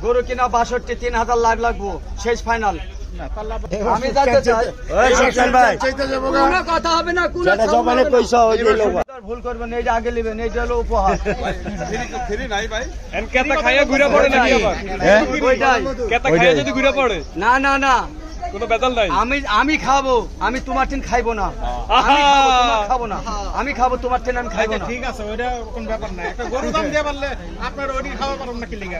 গরু কিনা 62 3000 লাখ লাগবো শেষ ফাইনাল। আমি জানতে চাই কোনো কথা হবে না, কোনো জমানে পয়সা হইলো ভুল করবেন, এইটা আগে নেবেন, এইটা হলো উপহার। ফ্রি নাই ভাই, এন কেতা খাইয়া ঘুরে পড়ে নাকি আবার? ওইটাই কেতা খাইয়া যদি ঘুরে পড়ে, না না না কোনো বেজাল নাই। আমি খাবো, আমি তোমার টিন খাইবো না, খাবো না, আমি খাবো তোমার টিন, আমি খাইবো না। ঠিক আছে, ওইটা কোন ব্যাপার না। একটা গরু দাম দিয়ে পারলে আপনার ওইটি খাওয়া পারবেন না কি লিগা?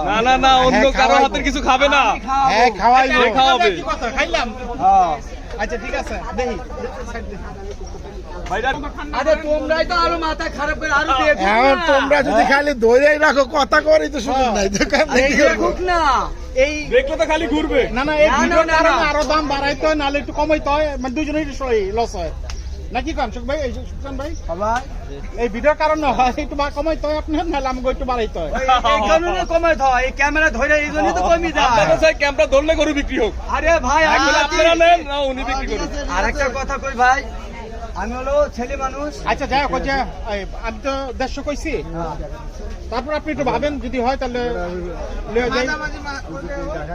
না না না, অন্য কারো হাতের কিছু খাবে না। হ্যাঁ খাওয়াইবো, খাওয়াবে। কি কথা খাইলাম? আচ্ছা ঠিক আছে, দেখি আরে তোমরাই তো আরো মাথা খারাপ করে আরো এখন তোমরা যদি খালি ধরেই রাখো, কথা করেই তো সুযোগ নাই। দেখুক না, এই দেখলে তো খালি ঘুরবে। না না, এই ভিডিওর কারণে আরো দাম বাড়াইতে হয়, নাহলে একটু কমাইতে হয়, মানে দুইজনেরই লস হয় নাকি? কাম সুখ ভাই, সুখান ভাই, সবাই এই ভিডিওর কারণে হয় একটু কমাইতে হয় আপনার, নাহলে আমাকে একটু বাড়াইতে হয়। এই কারণে কমাই দাও, এই ক্যামেরা ধরে এই জন্যই তো কমই যায়। আপনারা চাই ক্যামেরা ধরলে গরু বিক্রি হোক। আরে ভাই আপনারা নেন না উনি বিক্রি করুন। আরেকটা কথা কই ভাই, আমি হলো ছেলে মানুষ। আচ্ছা যাই হোক, আমি তো 150 কইছি, তারপর আপনি একটু ভাবেন, যদি হয় তাহলে লয়ে যাই,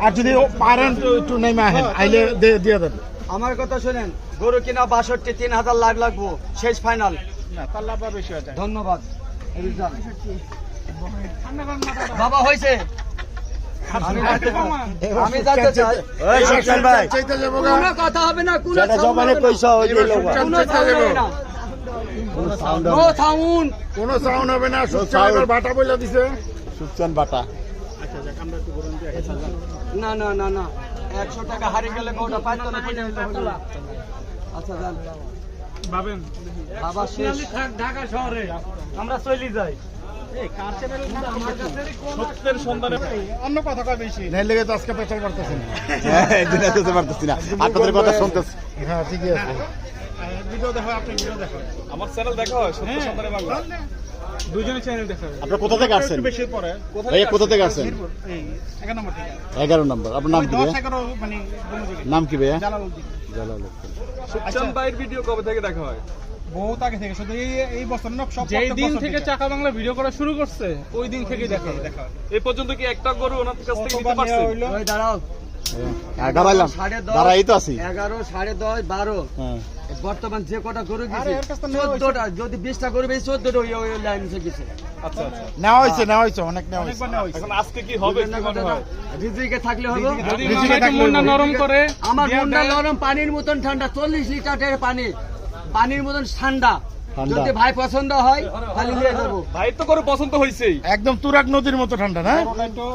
আর যদি পারেন একটু নেমে আহেন, আইলে দিয়ে দেন। আমার কথা শুনেন, গরু কিনা 62 3000 লাখ লাগবো শেষ ফাইনাল। না তাহলে আবার বেশি হয়ে যায়। ধন্যবাদ। বাবা হয়েছে, আমি জানতে চাই কোনো কথা হবে না, কোনো জমানে পয়সা হইলো নো সাউন্ড, কোনো সাউন্ড হবে না। সুচার বাটা বলে দিছে, সুচান বাটা। না না না না, 100 টাকা হারিয়ে গেলে ওটা পাইতো না। আচ্ছা যান ভাবেন বাবা, শেষ ঢাকা শহরে আমরা চলে যাই। সত্যের সন্ধানে অন্য কথা কয় বেশি। নেই লেগে তো আজকে পেছাল পারতেছি না, দিতে পারতেছি না, আপনাদের কথা শুনতেছি। হ্যাঁ ঠিকই আছে, ভিডিও দেখো, আপনি ভিডিও দেখো, আমার চ্যানেল দেখা হয় সত্যের সন্ধানে বাংলা। দুইজনের চ্যানেল দেখো। আপনারা কোথা থেকে আসছেন? একটু বেশি পরে ভাইয়া কোথা থেকে আসছেন? এই 11 নম্বর থেকে 11 নম্বর। আপনার নাম কি 10 ভাইয়া? 11 মানে দোনো জায়গায়। নাম কি ভাইয়া? জালালউদ্দিন। জালালউদ্দিন। সুচান ভাইয়ের ভিডিও কবে থেকে দেখা হয়? বহুত আগে থেকে, শুধু এই বছর না, সব যেই দিন থেকে চাকা বাংলা ভিডিও করা শুরু করছে ওই দিন থেকেই দেখা এই পর্যন্ত কি একটা গরু ওনার কাছ থেকে নিতে পারছেন? ওই দাঁড়াও, দাঁড়াইলাম, 10:30 দাঁড়াই তো আছি। 11 10:30 12 হ্যাঁ বর্তমান যে কটা গরু আরে গেছে এর কাছে তো নেওয়া 14টা, যদি 20টা গরু বেশি 14টা ওই লাইন থেকে গেছে। আচ্ছা আচ্ছা, নেওয়া হয়েছে, অনেক নেওয়া হয়েছে। অনেকবার নেওয়া হয়েছে। এখন আজকে কি হবে কি মনে হয়? রিজিকে থাকলে হবে। যদি মামা একটু মনটা নরম করে আমার মনটা নরম, পানির মতন ঠান্ডা, 40 লিটারের পানি, পানির মতন ঠান্ডা। ঠান্ডা। যদি ভাই পছন্দ হয় তাহলে নিয়ে যাবো। ভাই তো গরু পছন্দ হয়েছেই। একদম তুরাগ নদীর মতো ঠান্ডা না? ওটা তো